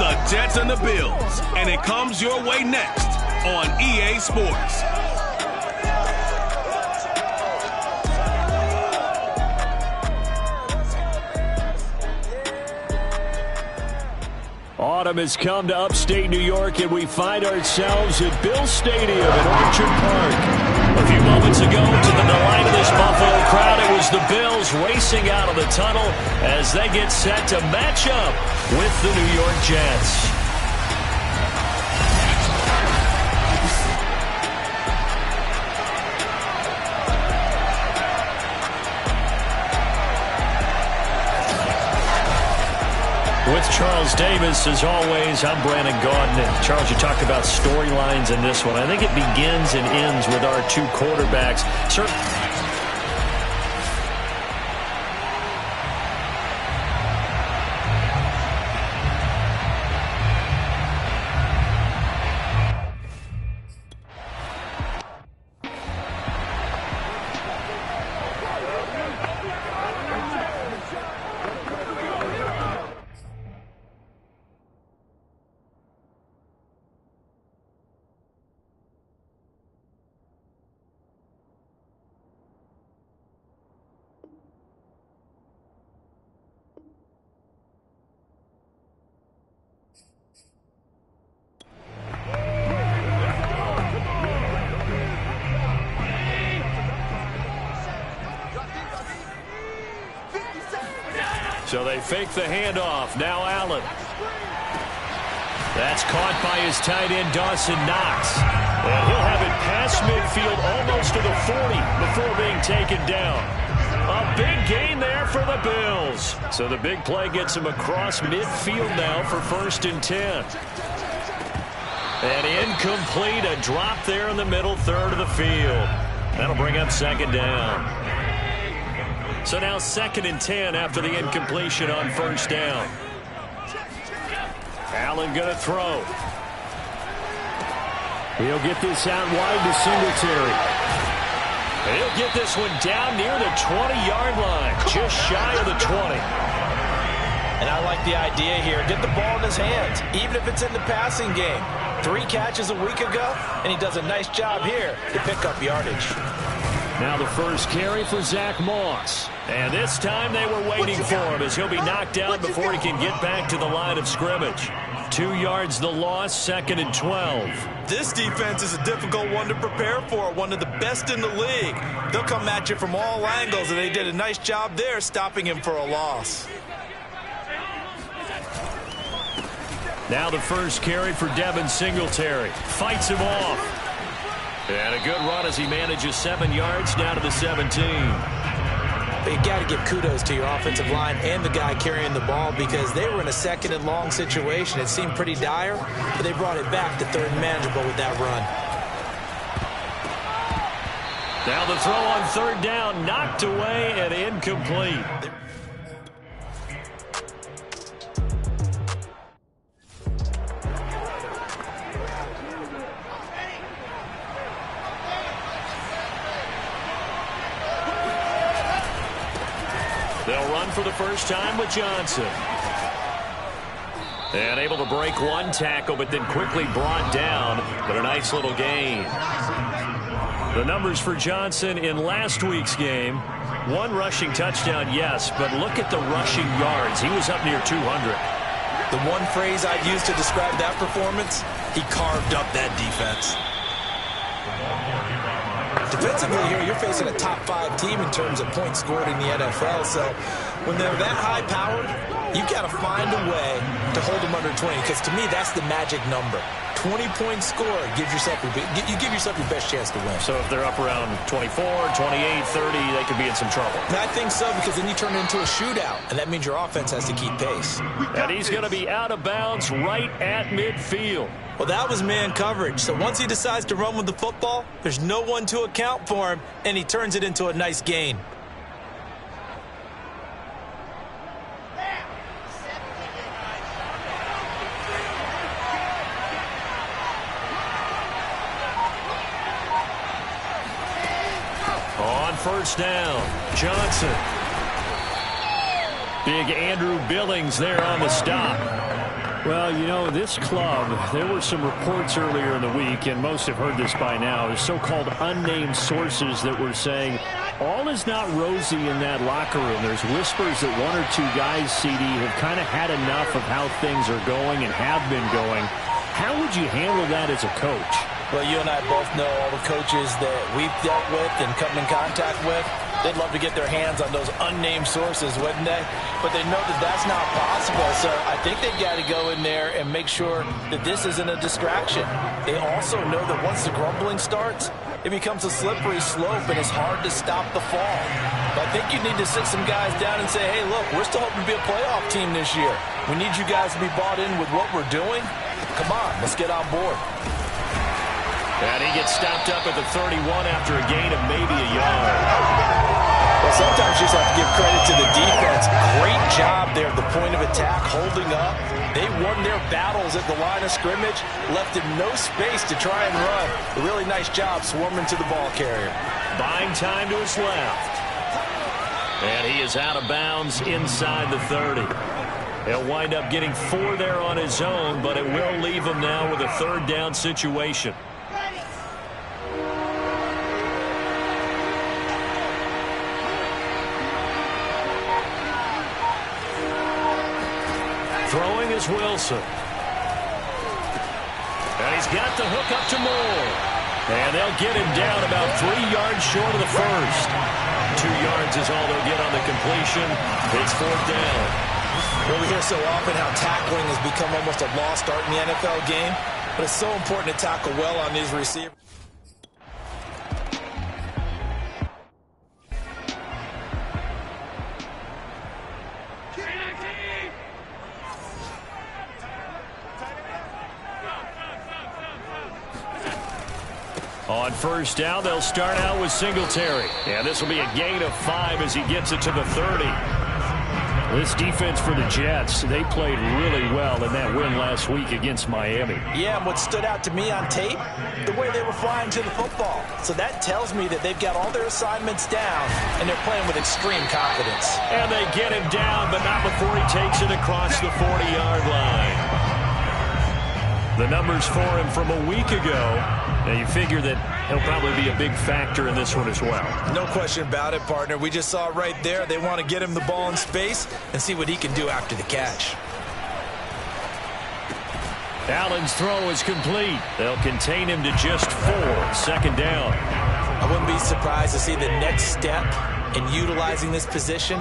the Jets and the Bills, and it comes your way next on EA Sports. Autumn has come to upstate New York, and we find ourselves at Bills Stadium in Orchard Park. A few moments ago, to the delight of this Buffalo crowd, it was the Bills racing out of the tunnel as they get set to match up with the New York Jets. With Charles Davis, as always, I'm Brandon Gaudin. And Charles, you talked about storylines in this one. I think it begins and ends with our two quarterbacks. So they fake the handoff. Now Allen. That's caught by his tight end, Dawson Knox. And he'll have it past midfield almost to the 40 before being taken down. A big gain there for the Bills. So the big play gets him across midfield now for 1st and 10. And incomplete, a drop there in the middle third of the field. That'll bring up 2nd down. So now 2nd and 10 after the incompletion on 1st down. Allen going to throw. He'll get this out wide to Singletary. He'll get this one down near the 20-yard line, just shy of the 20. And I like the idea here. Get the ball in his hands, even if it's in the passing game. 3 catches a week ago, and he does a nice job here to pick up yardage. Now the first carry for Zach Moss. And this time they were waiting for him as he'll be knocked down before he can get back to the line of scrimmage. 2 yards the loss, 2nd and 12. This defense is a difficult one to prepare for, one of the best in the league. They'll come at you from all angles, and they did a nice job there stopping him for a loss. Now the first carry for Devin Singletary. Fights him off. And a good run as he manages 7 yards down to the 17. But you got to give kudos to your offensive line and the guy carrying the ball because they were in a 2nd and long situation. It seemed pretty dire, but they brought it back to 3rd and manageable with that run. Now the throw on 3rd down, knocked away and incomplete. They'll run for the first time with Johnson. And able to break one tackle, but then quickly brought down. But a nice little gain. The numbers for Johnson in last week's game. 1 rushing touchdown, yes, but look at the rushing yards. He was up near 200. The one phrase I'd use to describe that performance, he carved up that defense. Defensively here, you're facing a top 5 team in terms of points scored in the NFL. So when they're that high-powered, you've got to find a way to hold them under 20. Because to me, that's the magic number. 20-point score gives yourself you give yourself your best chance to win. So if they're up around 24, 28, 30, they could be in some trouble. And I think so, because then you turn it into a shootout, and that means your offense has to keep pace. And he's going to be out of bounds right at midfield. Well, that was man coverage. So once he decides to run with the football, there's no one to account for him, and he turns it into a nice gain. On 1st down, Johnson. Big Andrew Billings there on the stop. Well, you know, this club, there were some reports earlier in the week, and most have heard this by now, the so-called unnamed sources that were saying all is not rosy in that locker room. There's whispers that one or two guys, CD, have kind of had enough of how things are going and have been going. How would you handle that as a coach? Well, you and I both know all the coaches that we've dealt with and come in contact with. They'd love to get their hands on those unnamed sources, wouldn't they? But they know that that's not possible, so I think they've got to go in there and make sure that this isn't a distraction. They also know that once the grumbling starts, it becomes a slippery slope, and it's hard to stop the fall. But I think you need to sit some guys down and say, hey, look, we're still hoping to be a playoff team this year. We need you guys to be bought in with what we're doing. Come on, let's get on board. And he gets stopped up at the 31 after a gain of maybe a yard. Well, sometimes you just have to give credit to the defense. Great job there at the point of attack, holding up. They won their battles at the line of scrimmage, left him no space to try and run. A really nice job swarming to the ball carrier. Buying time to his left. And he is out of bounds inside the 30. He'll wind up getting 4 there on his own, but it will leave him now with a third down situation. Throwing is Wilson. And he's got the hook up to Moore. And they'll get him down about 3 yards short of the first. 2 yards is all they'll get on the completion. It's 4th down. Well, we hear so often how tackling has become almost a lost art in the NFL game. But it's so important to tackle well on these receivers. On first down, they'll start out with Singletary. And this will be a gain of 5 as he gets it to the 30. This defense for the Jets, they played really well in that win last week against Miami. Yeah, and what stood out to me on tape, the way they were flying to the football. So that tells me that they've got all their assignments down, and they're playing with extreme confidence. And they get him down, but not before he takes it across the 40-yard line. The numbers for him from a week ago. Now, you figure that he'll probably be a big factor in this one as well. No question about it, partner. We just saw right there they want to get him the ball in space and see what he can do after the catch. Allen's throw is complete. They'll contain him to just 4. 2nd down. I wouldn't be surprised to see the next step in utilizing this position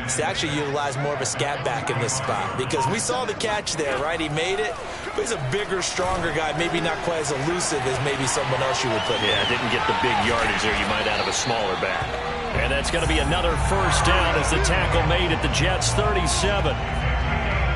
is to actually utilize more of a scat back in this spot, because we saw the catch there, right? He made it, but he's a bigger, stronger guy, maybe not quite as elusive as maybe someone else you would put in. Yeah, didn't get the big yardage there you might out of a smaller back. And that's going to be another first down as the tackle made at the Jets' 37.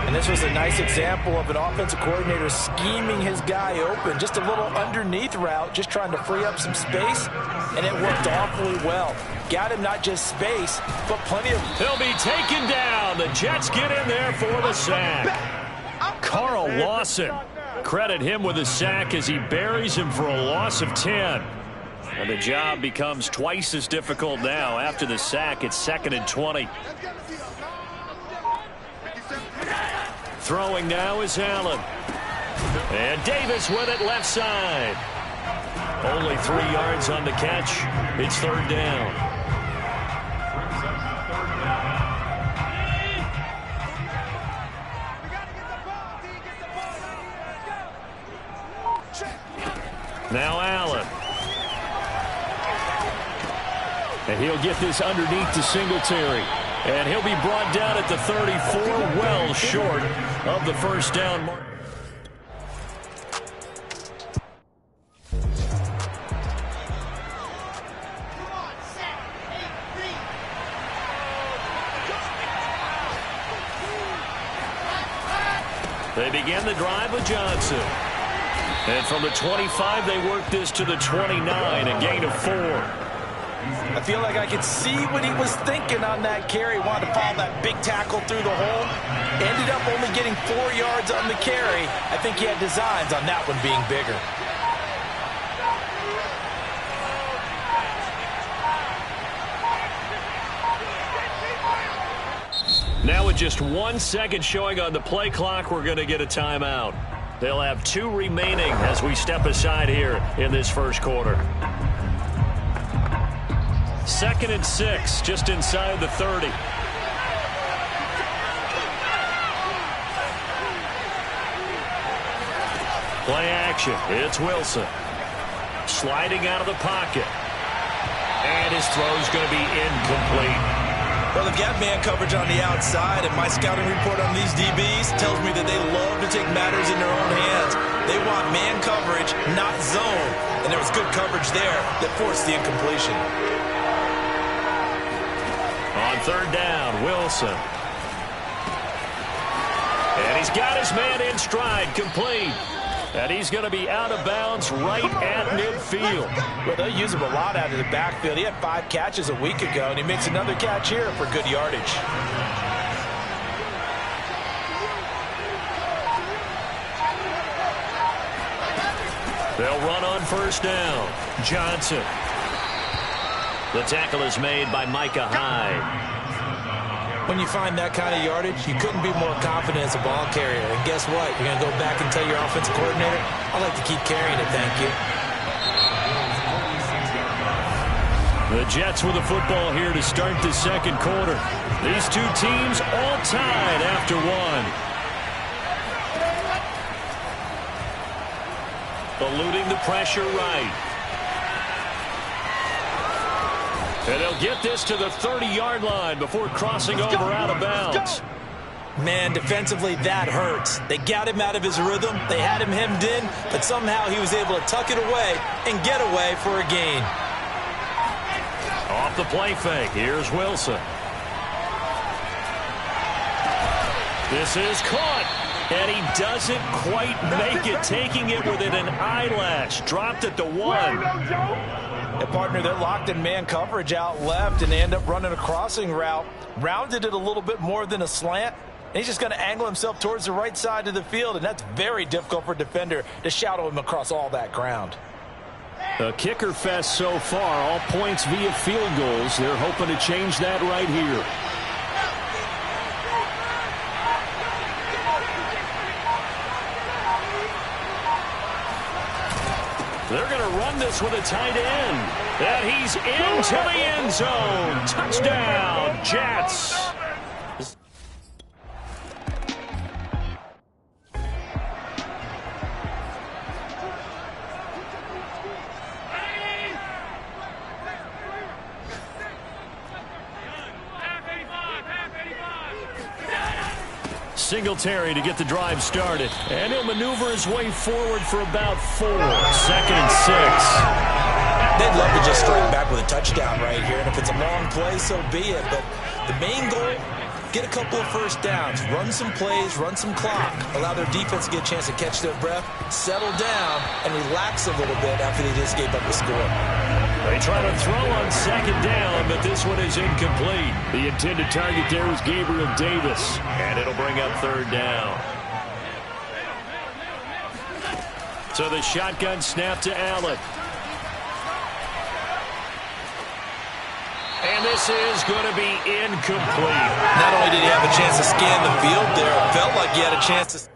And this was a nice example of an offensive coordinator scheming his guy open. Just a little underneath route, just trying to free up some space, and it worked awfully well. Got him not just space, but plenty of... He'll be taken down. The Jets get in there for the sack. Carl Lawson. Credit him with a sack as he buries him for a loss of 10. And the job becomes twice as difficult now. After the sack, it's 2nd and 20. Throwing now is Allen. And Davis with it left side. Only 3 yards on the catch. It's 3rd down. Now Allen. And he'll get this underneath to Singletary. And he'll be brought down at the 34, well short of the first down mark. They begin the drive with Johnson. And from the 25, they work this to the 29, a gain of 4. I feel like I could see what he was thinking on that carry. Wanted to follow that big tackle through the hole. Ended up only getting 4 yards on the carry. I think he had designs on that one being bigger. Now with just 1 second showing on the play clock, we're going to get a timeout. They'll have 2 remaining as we step aside here in this first quarter. 2nd and 6, just inside the 30. Play action. It's Wilson. Sliding out of the pocket. And his throw's going to be incomplete. Well, they've got man coverage on the outside, and my scouting report on these DBs tells me that they love to take matters in their own hands. They want man coverage, not zone. And there was good coverage there that forced the incompletion. On 3rd down, Wilson. And he's got his man in stride, complete. And he's going to be out of bounds right at midfield. Well, they'll use him a lot out of the backfield. He had 5 catches a week ago, and he makes another catch here for good yardage. They'll run on 1st down. Johnson. The tackle is made by Micah Hyde. When you find that kind of yardage, you couldn't be more confident as a ball carrier. And guess what? You're going to go back and tell your offensive coordinator, I'd like to keep carrying it, thank you. The Jets with the football here to start the 2nd quarter. These 2 teams all tied after 1. Eluding the pressure right. And they'll get this to the 30-yard line before crossing over out of bounds. Man, defensively, that hurts. They got him out of his rhythm. They had him hemmed in, but somehow he was able to tuck it away and get away for a gain. Off the play fake, here's Wilson. This is caught, and he doesn't quite make it, taking it within an eyelash. Dropped at the 1. And partner, they're locked in man coverage out left, and they end up running a crossing route. Rounded it a little bit more than a slant. And he's just going to angle himself towards the right side of the field, and that's very difficult for a defender to shadow him across all that ground. A kicker fest so far, all points via field goals. They're hoping to change that right here. They're going to run this with a tight end. And he's into the end zone. Touchdown, Jets. Singletary to get the drive started. And he'll maneuver his way forward for about 4. 2nd and 6. They'd love to just strike back with a touchdown right here. And if it's a long play, so be it. But the main goal, get a couple of first downs. Run some plays, run some clock. Allow their defense to get a chance to catch their breath, settle down, and relax a little bit after they just gave up the score. They try to throw on 2nd down, but this one is incomplete. The intended target there was Gabriel Davis, and it'll bring up 3rd down. So the shotgun snap to Allen. And this is going to be incomplete. Not only did he have a chance to scan the field there, it felt like he had a chance to...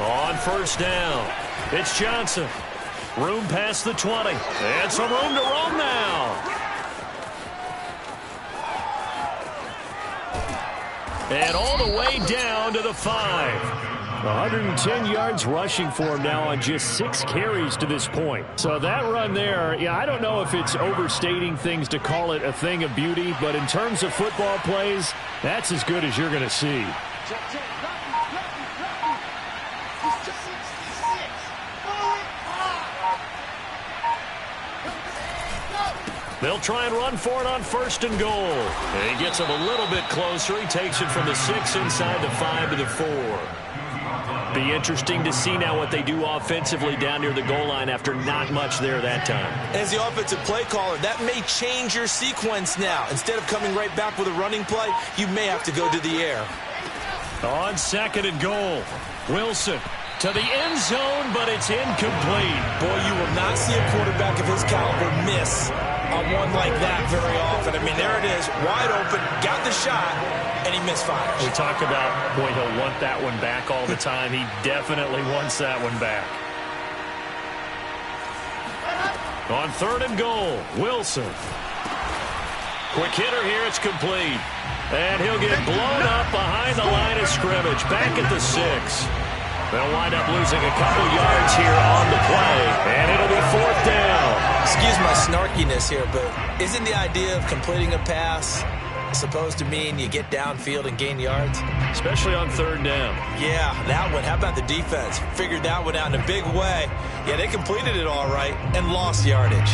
On 1st down, it's Johnson. Room past the 20. And some room to roam now. And all the way down to the 5. 110 yards rushing for him now on just 6 carries to this point. So that run there, yeah, I don't know if it's overstating things to call it a thing of beauty, but in terms of football plays, that's as good as you're going to see. They'll try and run for it on 1st and goal. And he gets him a little bit closer. He takes it from the 6 inside the 5 to the 4. Be interesting to see now what they do offensively down near the goal line after not much there that time. As the offensive play caller, that may change your sequence now. Instead of coming right back with a running play, you may have to go to the air. On 2nd and goal, Wilson to the end zone, but it's incomplete. Boy, you will not see a quarterback of his caliber miss on one like that very often. I mean, there it is, wide open, got the shot, and he misfires. We talk about, boy, he'll want that one back all the time. He definitely wants that one back. On 3rd and goal, Wilson. Quick hitter here, it's complete. And he'll get blown up behind the line of scrimmage, back at the 6. They'll wind up losing a couple yards here on the play, and it'll be 4th down. Excuse my snarkiness here, but isn't the idea of completing a pass supposed to mean you get downfield and gain yards? Especially on 3rd down. Yeah, that one. How about the defense? Figured that one out in a big way. Yeah, they completed it all right and lost yardage.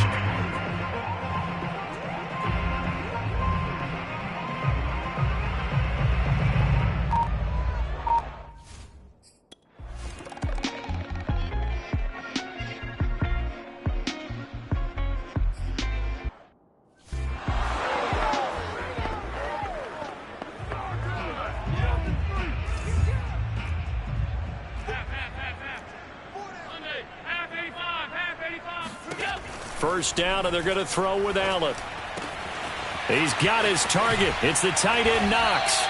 First down, and they're going to throw with Allen. He's got his target. It's the tight end, Knox.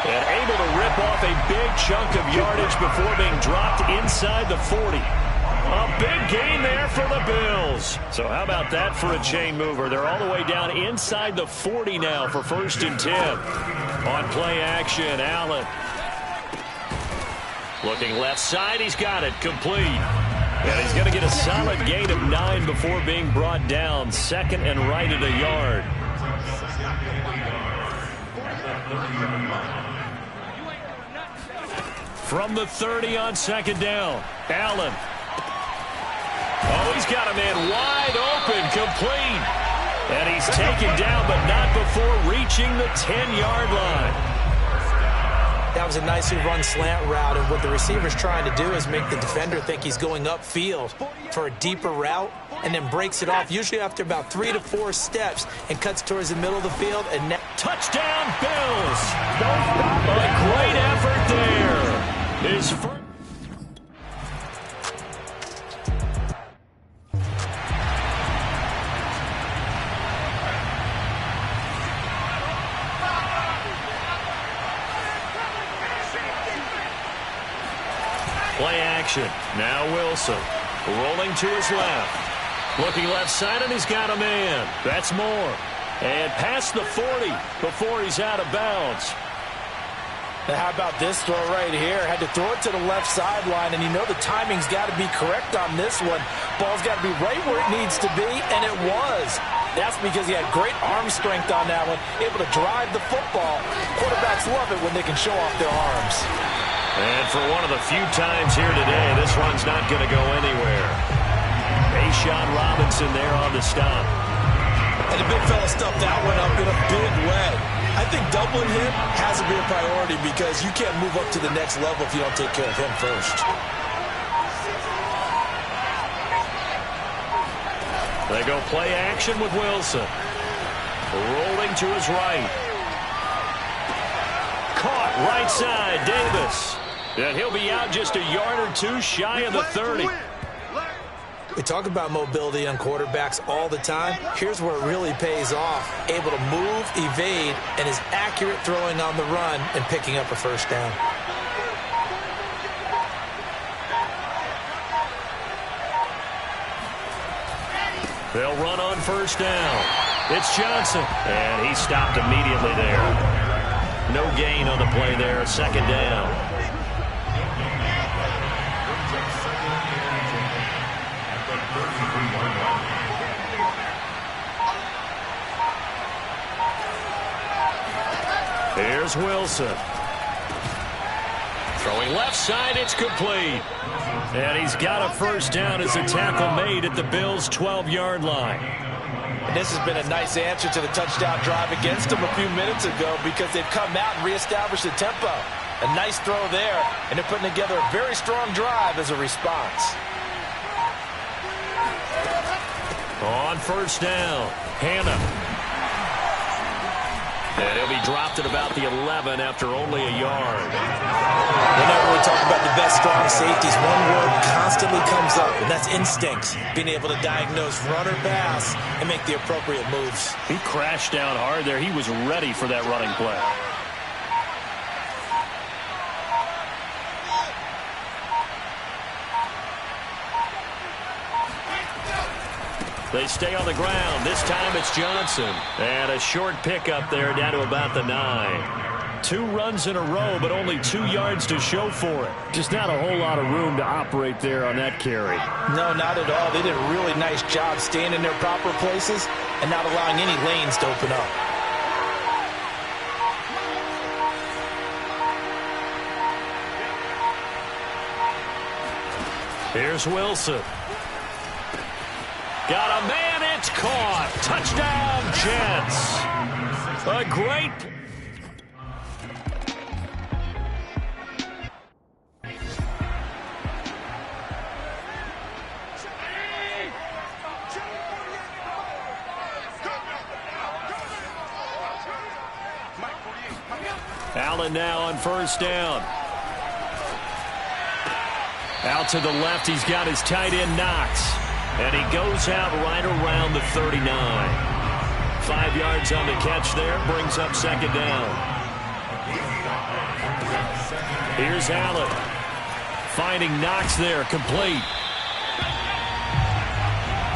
And able to rip off a big chunk of yardage before being dropped inside the 40. A big gain there for the Bills. So how about that for a chain mover? They're all the way down inside the 40 now for 1st and 10. On play action, Allen. Looking left side, he's got it, complete. And he's going to get a solid gain of 9 before being brought down. 2nd and right at a yard. From the 30 on 2nd down, Allen. Oh, he's got a man wide open, complete. And he's taken down, but not before reaching the 10-yard line. That was a nicely run slant route, and what the receiver's trying to do is make the defender think he's going upfield for a deeper route, and then breaks it off, usually after about 3 to 4 steps, and cuts towards the middle of the field. And touchdown, Bills! A great effort there. His first. Play action. Now Wilson rolling to his left. Looking left side, and he's got a man. That's more. And past the 40 before he's out of bounds. Now how about this throw right here? Had to throw it to the left sideline, and you know the timing's got to be correct on this one. Ball's got to be right where it needs to be, and it was. That's because he had great arm strength on that one, able to drive the football. Quarterbacks love it when they can show off their arms. And for one of the few times here today, this one's not going to go anywhere. Ashawn Robinson there on the stop. And the big fella stuffed that one up in a big way. I think doubling him has to be a priority because you can't move up to the next level if you don't take care of him first. They go play action with Wilson. Rolling to his right. Caught right side, Davis. And he'll be out just a yard or two shy of the 30. We talk about mobility on quarterbacks all the time. Here's where it really pays off. Able to move, evade, and is accurate throwing on the run and picking up a first down. They'll run on first down. It's Johnson. And he stopped immediately there. No gain on the play there. 2nd down. Here's Wilson. Throwing left side, it's complete. And he's got a first down as the tackle made at the Bills' 12-yard line. And this has been a nice answer to the touchdown drive against them a few minutes ago because they've come out and reestablished the tempo. A nice throw there, and they're putting together a very strong drive as a response. On first down, Hannah. And he'll be dropped at about the 11 after only a yard. Whenever we talk about the best strong safeties, one word constantly comes up, and that's instincts. Being able to diagnose run or pass and make the appropriate moves. He crashed down hard there. He was ready for that running play. They stay on the ground. This time it's Johnson. And a short pickup there down to about the 9. 2 runs in a row, but only 2 yards to show for it. Just not a whole lot of room to operate there on that carry. No, not at all. They did a really nice job staying in their proper places and not allowing any lanes to open up. Here's Wilson. Got a man, it's caught. Touchdown, Jets. A great... Allen now on first down. Out to the left, he's got his tight end Knox. And he goes out right around the 39. 5 yards on the catch there, brings up second down. Here's Allen. Finding Knox there, complete.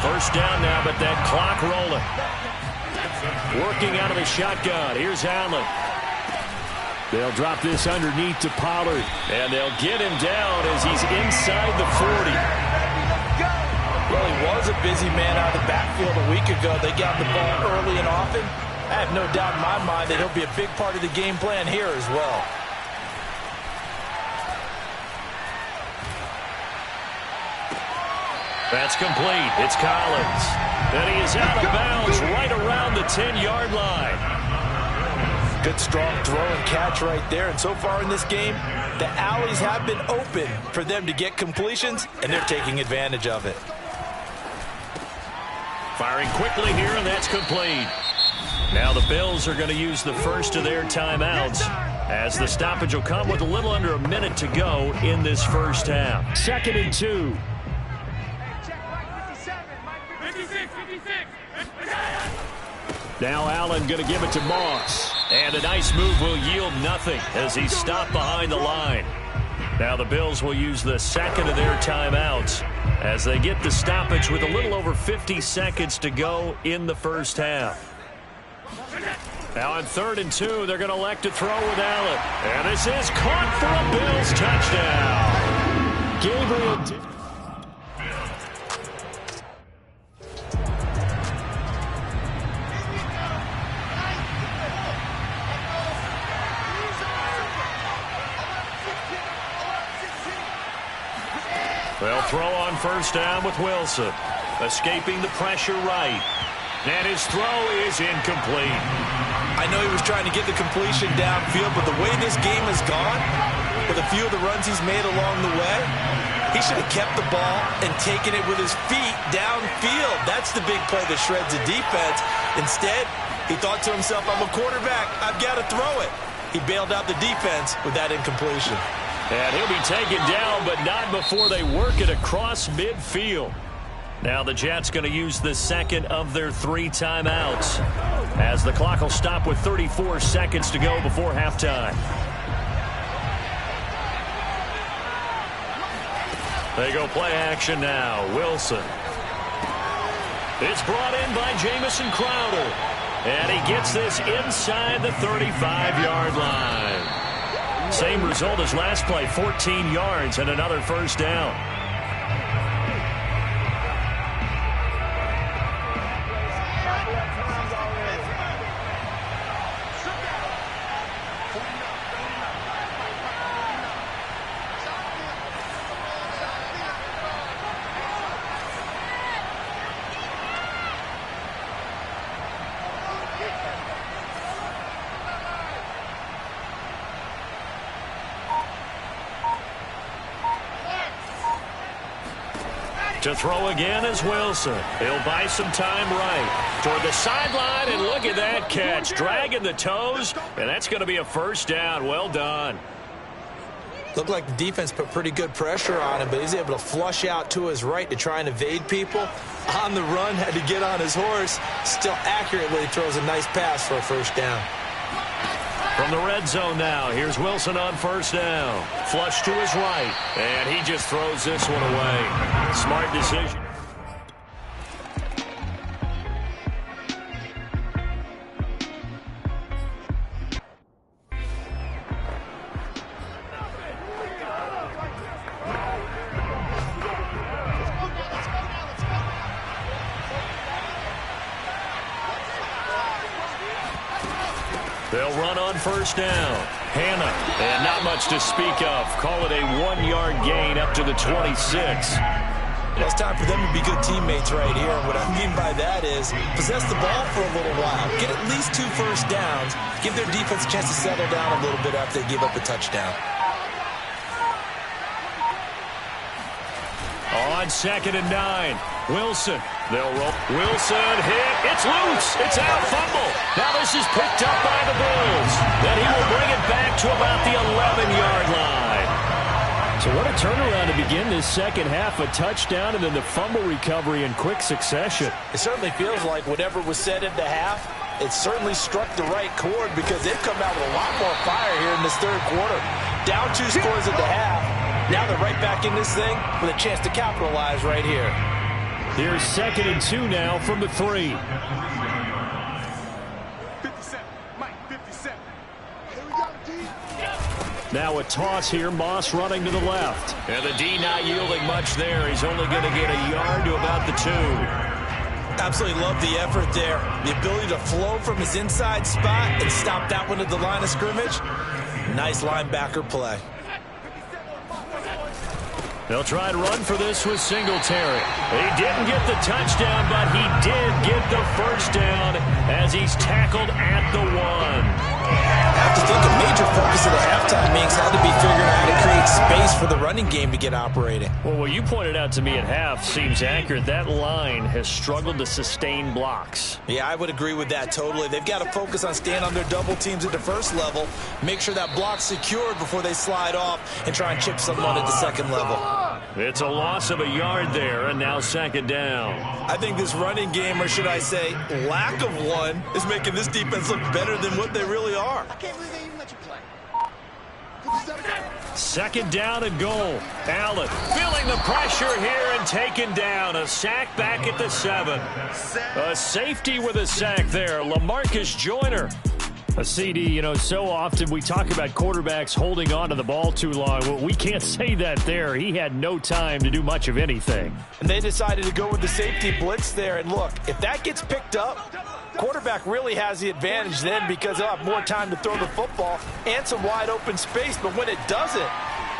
First down now, but that clock rolling. Working out of the shotgun. Here's Allen. They'll drop this underneath to Pollard. And they'll get him down as he's inside the 40. Well, he was a busy man out of the backfield a week ago. They got the ball early and often. I have no doubt in my mind that he'll be a big part of the game plan here as well. That's complete. It's Collins. And he is out of bounds right around the 10-yard line. Good strong throw and catch right there. And so far in this game, the alleys have been open for them to get completions, and they're taking advantage of it. Firing quickly here, and that's complete. Now the Bills are going to use the first of their timeouts as the stoppage will come with a little under a minute to go in this first half. 2nd and 2. Now Allen going to give it to Moss. And a nice move will yield nothing as he's stopped behind the line. Now the Bills will use the second of their timeouts as they get the stoppage with a little over 50 seconds to go in the first half. Now on 3rd and 2, they're going to elect to throw with Allen. And this is caught for a Bills touchdown. Gabriel... They'll throw on first down with Wilson. Escaping the pressure right. And his throw is incomplete. I know he was trying to get the completion downfield, but the way this game has gone, with a few of the runs he's made along the way, he should have kept the ball and taken it with his feet downfield. That's the big play that shreds the defense. Instead, he thought to himself, I'm a quarterback. I've got to throw it. He bailed out the defense with that incompletion. And he'll be taken down, but not before they work it across midfield. Now the Jets going to use the second of their 3 timeouts as the clock will stop with 34 seconds to go before halftime. They go play action now. Wilson. It's brought in by Jamison Crowder. And he gets this inside the 35-yard line. Same result as last play, 14 yards and another first down. To throw again is Wilson. He'll buy some time right toward the sideline, and look at that catch. Dragging the toes, and that's going to be a first down. Well done. Looked like the defense put pretty good pressure on him, but he's able to flush out to his right to try and evade people. On the run, had to get on his horse. Still accurately throws a nice pass for a first down. From the red zone now, here's Wilson on first down. Flush to his right, and he just throws this one away. Smart decision. They'll run on first down. Hannah, and not much to speak of. Call it a 1-yard gain up to the 26. Well, it's time for them to be good teammates right here. And what I mean by that is possess the ball for a little while. Get at least 2 first downs. Give their defense a chance to settle down a little bit after they give up a touchdown. On 2nd and 9, Wilson. They'll roll. Wilson hit. It's loose. It's out. Fumble. Now this is picked up by the Bills. Then he will bring it back to about the 11-yard line. So what a turnaround to begin this second half. A touchdown and then the fumble recovery in quick succession. It certainly feels like whatever was said at the half, it certainly struck the right chord because they've come out with a lot more fire here in this third quarter. Down 2 scores at the half. Now they're right back in this thing with a chance to capitalize right here. Here's 2nd and 2 now from the 3. 57. Mike, 57. Now a toss here. Moss running to the left. And the D not yielding much there. He's only going to get a yard to about the 2. Absolutely love the effort there. The ability to flow from his inside spot and stop that one at the line of scrimmage. Nice linebacker play. They'll try and run for this with Singletary. He didn't get the touchdown, but he did get the first down as he's tackled at the 1. I have to think a major focus of the halftime meetings had to be figuring out how to create space for the running game to get operating. Well, what you pointed out to me at half seems accurate. That line has struggled to sustain blocks. Yeah, I would agree with that totally. They've got to focus on staying on their double teams at the first level, make sure that block's secured before they slide off and try and chip someone at the second level. It's a loss of a yard there, and now 2nd down. I think this running game, or should I say lack of one, is making this defense look better than what they really are. I can't believe they even let you play. 2nd down and goal. Allen feeling the pressure here and taken down. A sack back at the 7. A safety with a sack there. LaMarcus Joyner. A CD, so often we talk about quarterbacks holding on to the ball too long. Well, we can't say that there. He had no time to do much of anything. And they decided to go with the safety blitz there. And look, if that gets picked up, quarterback really has the advantage then because they'll have more time to throw the football and some wide open space. But when it doesn't,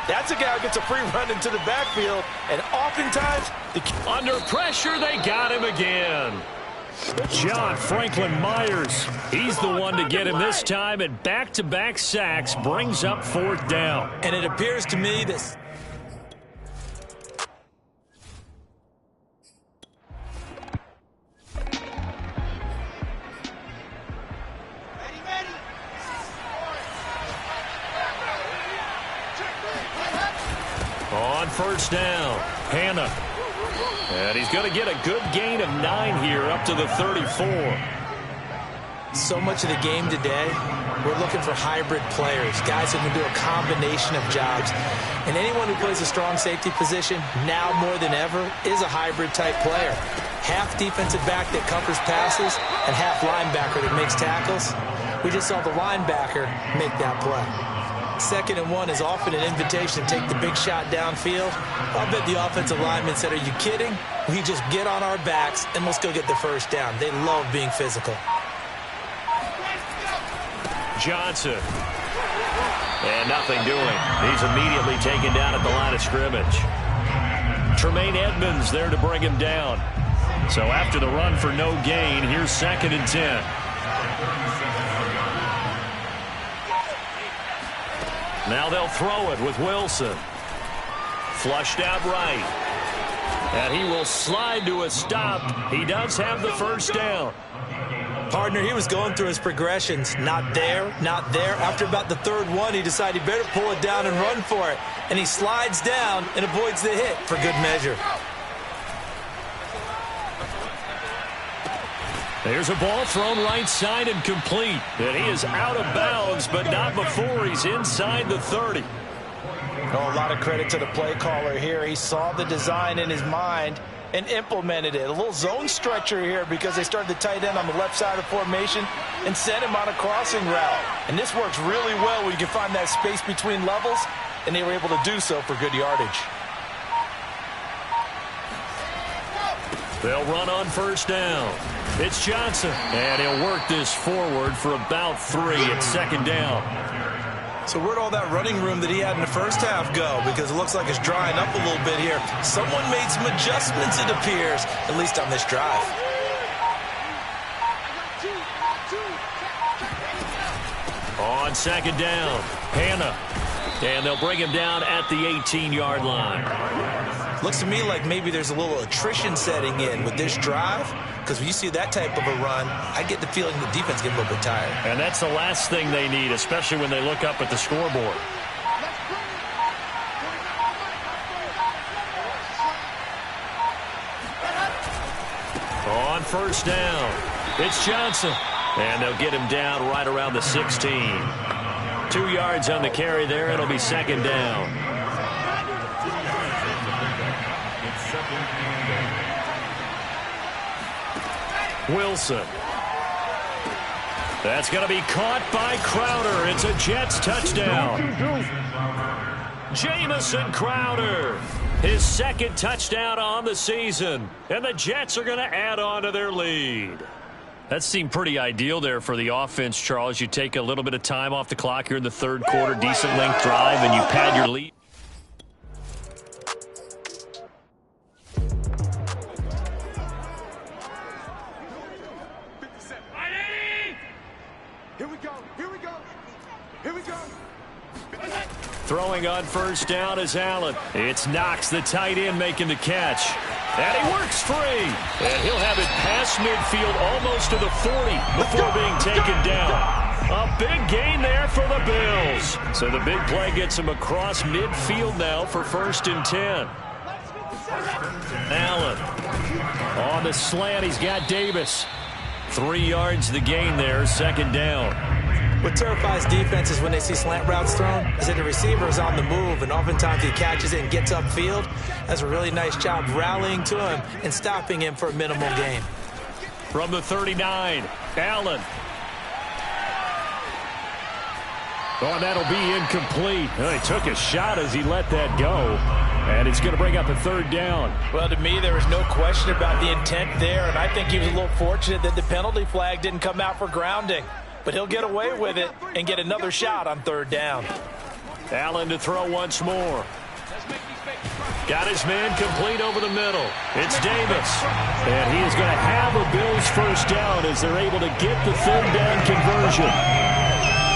that's a guy who gets a free run into the backfield. And oftentimes, under pressure, they got him again. John Franklin Myers, he's the one to get him this time, and back-to-back sacks brings up 4th down. And it appears to me that on first down, Hannah. And he's going to get a good gain of 9 here up to the 34. so much of the game today, we're looking for hybrid players, guys who can do a combination of jobs. And anyone who plays a strong safety position, now more than ever, is a hybrid-type player. Half defensive back that covers passes and half linebacker that makes tackles. We just saw the linebacker make that play. 2nd and 1 is often an invitation to take the big shot downfield. I'll bet the offensive lineman said, "Are you kidding? We just get on our backs and let's go get the first down." They love being physical. Johnson. And nothing doing. He's immediately taken down at the line of scrimmage. Tremaine Edmonds there to bring him down. So after the run for no gain, here's 2nd and 10. Now they'll throw it with Wilson. Flushed out right. And he will slide to a stop. He does have the first down. Partner, he was going through his progressions. Not there, not there. After about the third one, he decided he better pull it down and run for it. And he slides down and avoids the hit for good measure. There's a ball thrown right side and complete. And he is out of bounds, but not before he's inside the 30. Oh, a lot of credit to the play caller here. He saw the design in his mind and implemented it. A little zone stretcher here because they started the tight end on the left side of the formation and sent him on a crossing route. And this works really well when you can find that space between levels, and they were able to do so for good yardage. They'll run on first down. It's Johnson, and he'll work this forward for about 3 at second down. So where'd all that running room that he had in the first half go? Because it looks like it's drying up a little bit here. Someone made some adjustments, it appears, at least on this drive. On second down, Hannah. And they'll bring him down at the 18-yard line. Looks to me like maybe there's a little attrition setting in with this drive, because when you see that type of a run, I get the feeling the defense gets a little bit tired. And that's the last thing they need, especially when they look up at the scoreboard. On first down, it's Johnson. And they'll get him down right around the 16. 2 yards on the carry there. It'll be second down. Wilson. That's going to be caught by Crowder. It's a Jets touchdown. Jamison Crowder, his second touchdown on the season. And the Jets are going to add on to their lead. That seemed pretty ideal there for the offense, Charles. You take a little bit of time off the clock here in the third quarter, decent length drive, and you pad your lead. Here we go. Here we go. Here we go. Throwing on first down is Allen. It's Knox, the tight end, making the catch. And he works free. And he'll have it past midfield almost to the 40 before being taken down. A big gain there for the Bills. So the big play gets him across midfield now for 1st and 10. Allen on the slant. He's got Davis. 3 yards the gain there, second down. What terrifies defenses when they see slant routes thrown is that the receiver is on the move, and oftentimes he catches it and gets upfield. Does a really nice job rallying to him and stopping him for a minimal gain. From the 39, Allen. Oh, and that'll be incomplete. Well, he took a shot as he let that go. And it's going to bring up a third down. Well, to me, there was no question about the intent there, and I think he was a little fortunate that the penalty flag didn't come out for grounding. But he'll get away with it and get another shot on third down. Allen to throw once more. Got his man complete over the middle. It's Davis. And he is going to have a Bills first down as they're able to get the third down conversion.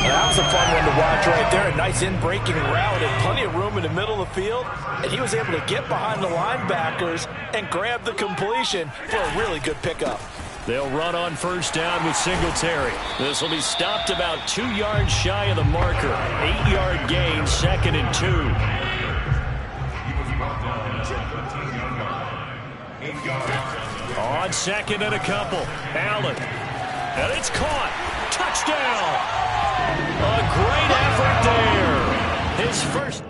That was a fun one to watch right there. A nice in-breaking route and plenty of room in the middle of the field. And he was able to get behind the linebackers and grab the completion for a really good pickup. They'll run on first down with Singletary. This will be stopped about 2 yards shy of the marker. 8-yard gain, 2nd and 2. On second and a couple. Allen. And it's caught. Touchdown. A great effort there. His first.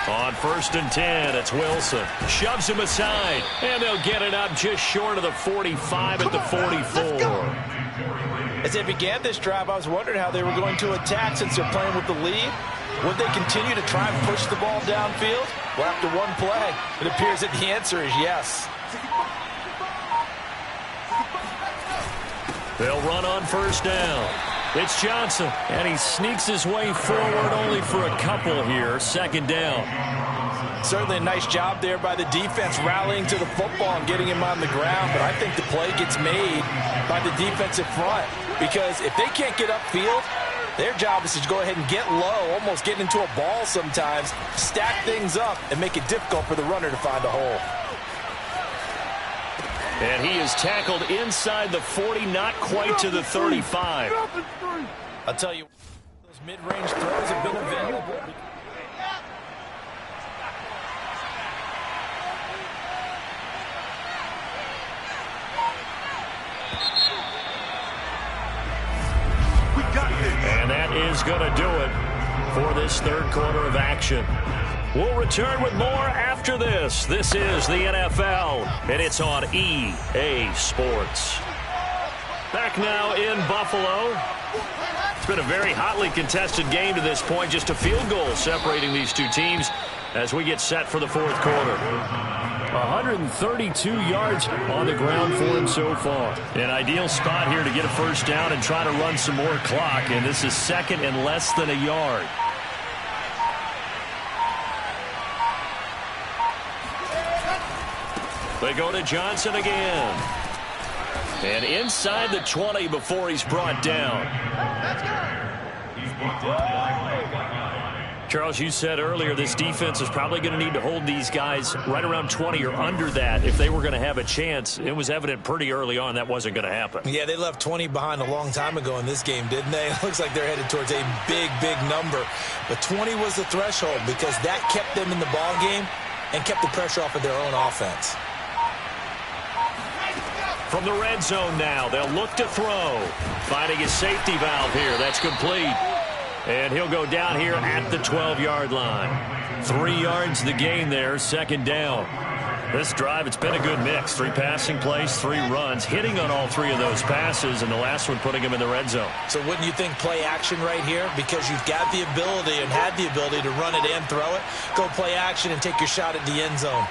On 1st and 10, it's Wilson. Shoves him aside, and they'll get it up just short of the 45 at the 44. As they began this drive, I was wondering how they were going to attack since they're playing with the lead. Would they continue to try and push the ball downfield? Well, after one play, it appears that the answer is yes. They'll run on first down. It's Johnson, and he sneaks his way forward only for a couple here. Second down. Certainly a nice job there by the defense rallying to the football and getting him on the ground, but I think the play gets made by the defensive front because if they can't get upfield, their job is to go ahead and get low, almost get into a ball sometimes, stack things up, and make it difficult for the runner to find a hole. And he is tackled inside the 40, not quite to the 35. I'll tell you, those mid-range throws have been available. And that is going to do it for this third quarter of action. We'll return with more after this. This is the NFL, and it's on EA Sports. Back now in Buffalo. It's been a very hotly contested game to this point. Just a field goal separating these two teams as we get set for the fourth quarter. 132 yards on the ground for him so far. An ideal spot here to get a first down and try to run some more clock, and this is second and less than a yard. They go to Johnson again. And inside the 20 before he's brought down. Charles, you said earlier this defense is probably going to need to hold these guys right around 20 or under that if they were going to have a chance. It was evident pretty early on that wasn't going to happen. Yeah, they left 20 behind a long time ago in this game, didn't they? It looks like they're headed towards a big, big number. But 20 was the threshold because that kept them in the ball game and kept the pressure off of their own offense. From the red zone now, they'll look to throw. Finding a safety valve here. That's complete. And he'll go down here at the 12-yard line. 3 yards the gain there, second down. This drive, it's been a good mix. 3 passing plays, 3 runs, hitting on all 3 of those passes, and the last one putting him in the red zone. So wouldn't you think play action right here? Because you've got the ability and had the ability to run it and throw it. Go play action and take your shot at the end zone.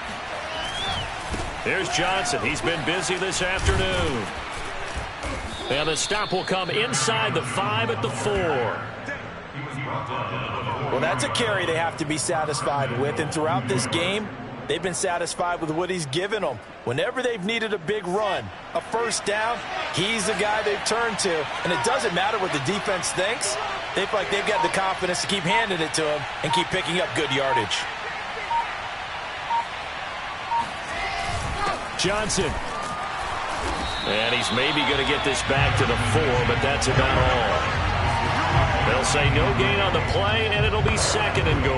Here's Johnson. He's been busy this afternoon. And the stop will come inside the 5 at the 4. Well, that's a carry they have to be satisfied with. And throughout this game, they've been satisfied with what he's given them. Whenever they've needed a big run, a first down, he's the guy they've turned to. And it doesn't matter what the defense thinks. They feel like they've got the confidence to keep handing it to him and keep picking up good yardage. Johnson. And he's maybe going to get this back to the 4, but that's about all. They'll say no gain on the play, and it'll be second and goal.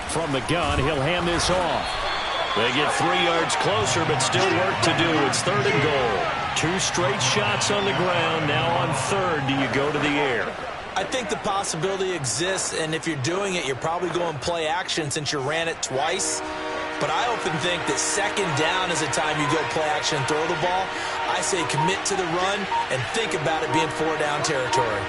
From the gun, he'll hand this off. They get 3 yards closer, but still work to do. It's third and goal. 2 straight shots on the ground. Now on third, do you go to the air? I think the possibility exists, and if you're doing it, you're probably going play action since you ran it twice. But I often think that second down is the time you go play action and throw the ball. I say commit to the run and think about it being 4-down territory.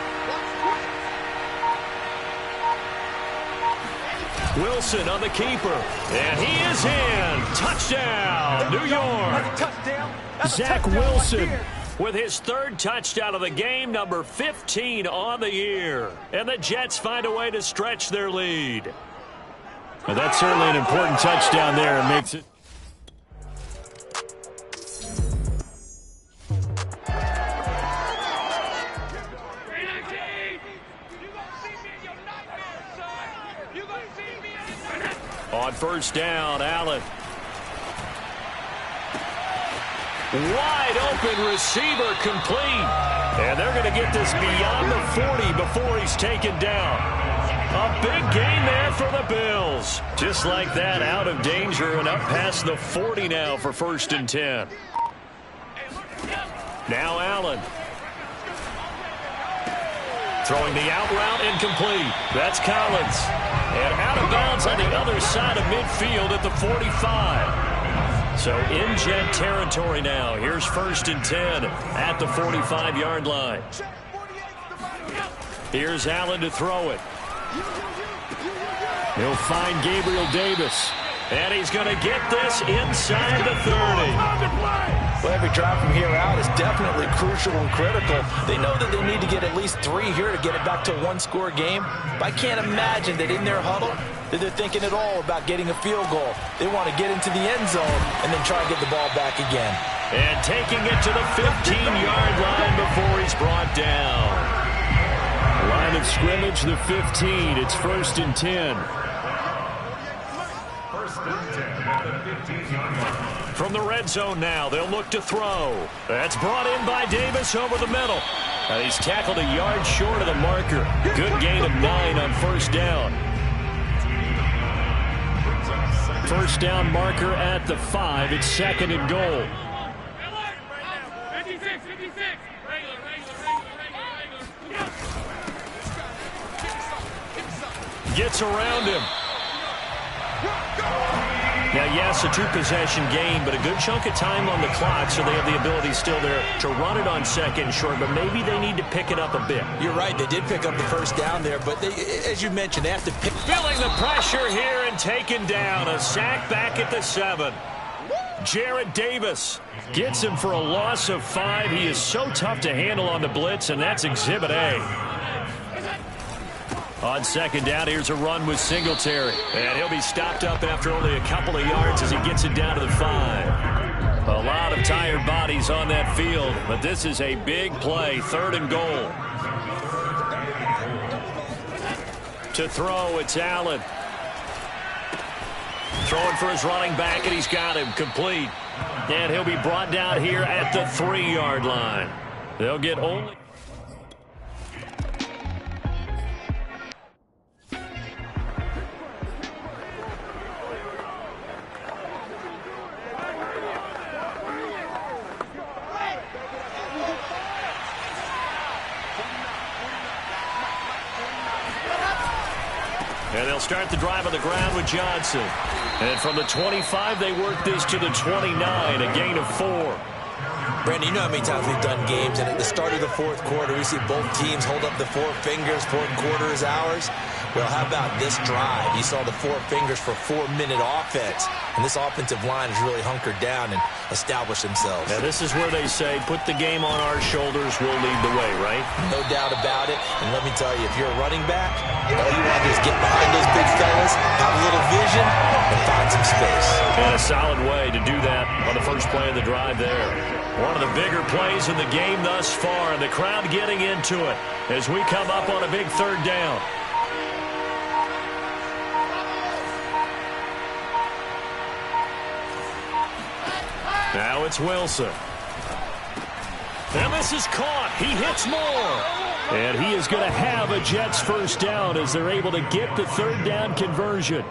Wilson on the keeper, and he is in. Touchdown, New York. Zach Wilson with his 3rd touchdown of the game, number 15 on the year. And the Jets find a way to stretch their lead. Well, that's certainly an important touchdown there. It makes it. On first down, Allen. Wide open receiver complete. And they're going to get this beyond the 40 before he's taken down. A big gain there for the Bills. Just like that, out of danger and up past the 40 now for 1st and 10. Now Allen. Throwing the out route incomplete. That's Collins. And out of bounds on the other side of midfield at the 45. So in Jet territory now. Here's 1st and 10 at the 45-yard line. Here's Allen to throw it. He'll find Gabriel Davis. And he's going to get this inside the 30. Well, every drive from here out is definitely crucial and critical. They know that they need to get at least 3 here to get it back to a one-score game. But I can't imagine that in their huddle that they're thinking at all about getting a field goal. They want to get into the end zone and then try and get the ball back again. And taking it to the 15-yard line before he's brought down. Line of scrimmage, the 15. It's 1st and 10. From the red zone now, they'll look to throw. That's brought in by Davis over the middle. He's tackled a yard short of the marker. Good gain of 9 on 1st down. 1st down marker at the 5. It's 2nd and goal. Gets around him. Now, yes, a 2-possession game, but a good chunk of time on the clock, so they have the ability still there to run it on 2nd and short, but maybe they need to pick it up a bit. You're right. They did pick up the 1st down there, but they, as you mentioned, they have to pick. Feeling the pressure here and taken down. A sack back at the 7. Jarrett Davis gets him for a loss of 5. He is so tough to handle on the blitz, and that's Exhibit A. On 2nd down, here's a run with Singletary. And he'll be stopped up after only a couple of yards as he gets it down to the 5. A lot of tired bodies on that field, but this is a big play. 3rd and goal. To throw, it's Allen. Throwing for his running back, and he's got him complete. And he'll be brought down here at the 3-yard line. They'll get only... And they'll start the drive on the ground with Johnson. And from the 25, they work this to the 29, a gain of 4. Brandon, you know how many times we've done games, and at the start of the 4th quarter, we see both teams hold up the 4 fingers, 4th quarter is ours. Well, how about this drive? You saw the 4 fingers for 4-minute offense, and this offensive line has really hunkered down and established themselves. Now, this is where they say, put the game on our shoulders, we'll lead the way, right? No doubt about it, and let me tell you, if you're a running back, all you want to do is get behind those big fellas, have a little vision, and find some space. And a solid way to do that on the first play of the drive there. One of the bigger plays in the game thus far, and the crowd getting into it as we come up on a big 3rd down. Now it's Wilson. And this is caught. He hits more. And he is going to have a Jets 1st down as they're able to get the 3rd down conversion.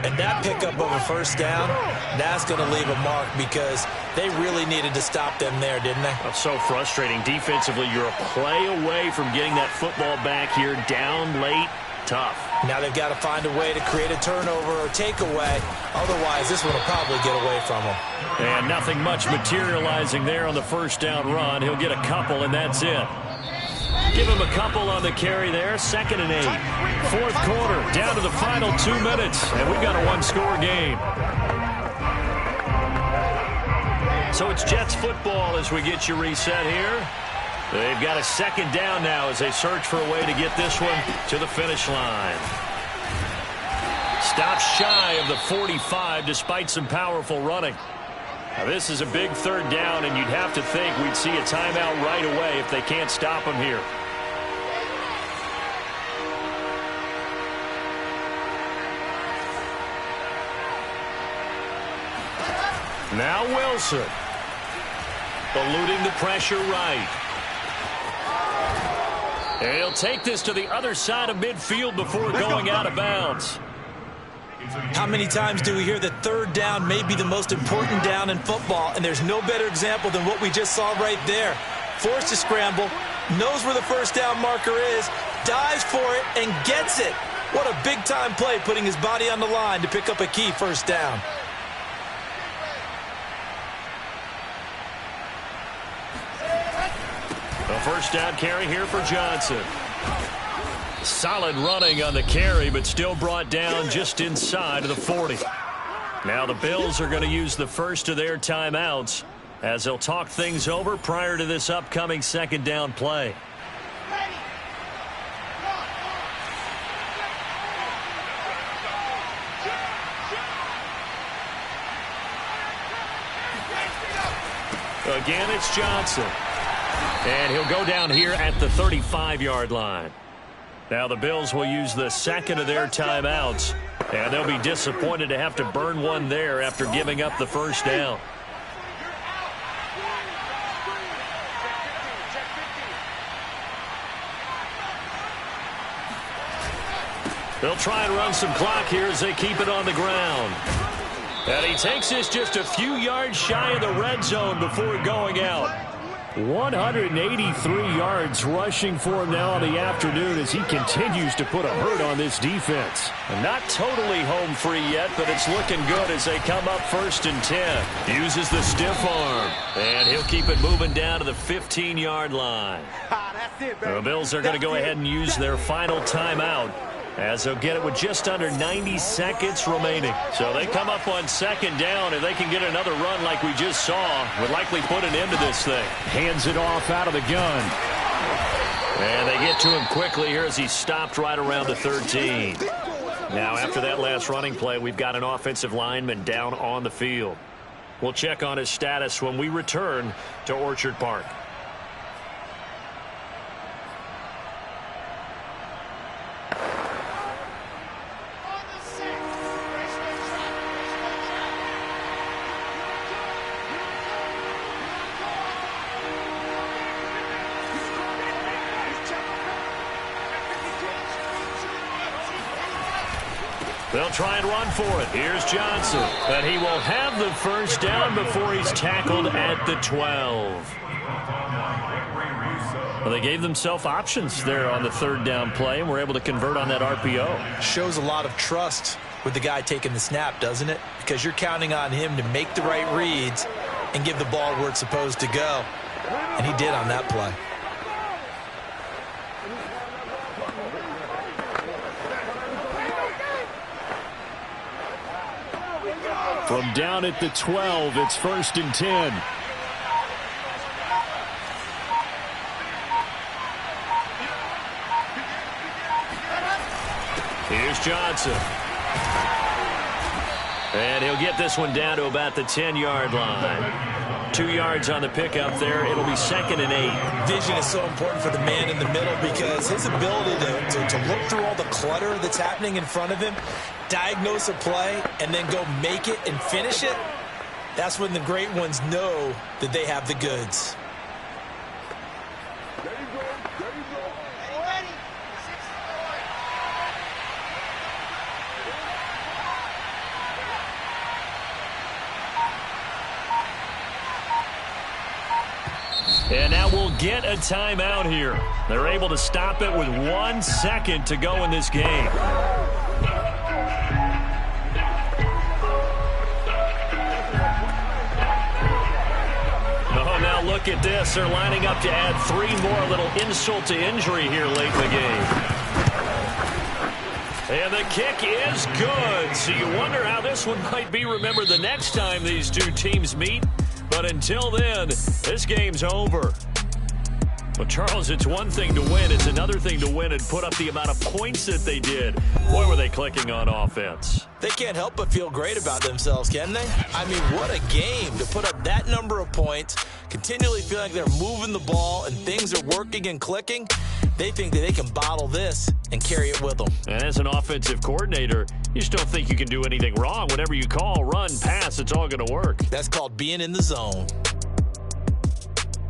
And that pickup of a 1st down, that's going to leave a mark because they really needed to stop them there, didn't they? That's so frustrating. Defensively, you're a play away from getting that football back here down late. Tough. Now they've got to find a way to create a turnover or takeaway. Otherwise, this one will probably get away from them. And nothing much materializing there on the 1st down run. He'll get a couple, and that's it. Give him a couple on the carry there. 2nd and 8. 4th quarter, down to the final 2 minutes, and we've got a 1-score game. So it's Jets football as we get you reset here. They've got a 2nd down now as they search for a way to get this one to the finish line. Stops shy of the 45 despite some powerful running. Now this is a big 3rd down, and you'd have to think we'd see a timeout right away if they can't stop him here. Now Wilson. Eluding the pressure right. And he'll take this to the other side of midfield before going out of bounds. How many times do we hear that 3rd down may be the most important down in football, and there's no better example than what we just saw right there. Forced to scramble, knows where the 1st down marker is, dives for it, and gets it. What a big-time play, putting his body on the line to pick up a key 1st down. A 1st down carry here for Johnson. Solid running on the carry, but still brought down just inside of the 40. Now the Bills are going to use the first of their timeouts as they'll talk things over prior to this upcoming second down play. Again, it's Johnson. And he'll go down here at the 35-yard line. Now the Bills will use the second of their timeouts, and they'll be disappointed to have to burn one there after giving up the first down. They'll try and run some clock here as they keep it on the ground. And he takes this just a few yards shy of the red zone before going out. 183 yards rushing for him now in the afternoon as he continues to put a hurt on this defense. And not totally home free yet, but it's looking good as they come up 1st and 10. Uses the stiff arm, and he'll keep it moving down to the 15-yard line. The Bills are going to go ahead and use their final timeout, as they'll get it with just under 90 seconds remaining. So they come up on second down, and they can get another run like we just saw. Would likely put an end to this thing. Hands it off out of the gun. And they get to him quickly here as he stopped right around the 13. Now, after that last running play, we've got an offensive lineman down on the field. We'll check on his status when we return to Orchard Park. They'll try and run for it. Here's Johnson. But he will have the first down before he's tackled at the 12. Well, they gave themselves options there on the third down play and were able to convert on that RPO. Shows a lot of trust with the guy taking the snap, doesn't it? Because you're counting on him to make the right reads and give the ball where it's supposed to go. And he did on that play. From down at the 12, it's 1st and 10. Here's Johnson. And he'll get this one down to about the 10-yard line. 2 yards on the pickup there. It'll be 2nd and 8. Vision is so important for the man in the middle because his ability to look through all the clutter that's happening in front of him, diagnose a play, and then go make it and finish it, that's when the great ones know that they have the goods. And now we'll get a timeout here. They're able to stop it with 1 second to go in this game. Oh, now look at this. They're lining up to add 3 more, little insult to injury here late in the game. And the kick is good. So you wonder how this one might be remembered the next time these two teams meet. But until then, this game's over. Well, Charles, it's one thing to win. It's another thing to win and put up the amount of points that they did. Boy, were they clicking on offense. They can't help but feel great about themselves, can they? I mean, what a game to put up that number of points, continually feel like they're moving the ball and things are working and clicking. They think that they can bottle this and carry it with them. And as an offensive coordinator, you just don't think you can do anything wrong. Whatever you call, run, pass, it's all going to work. That's called being in the zone.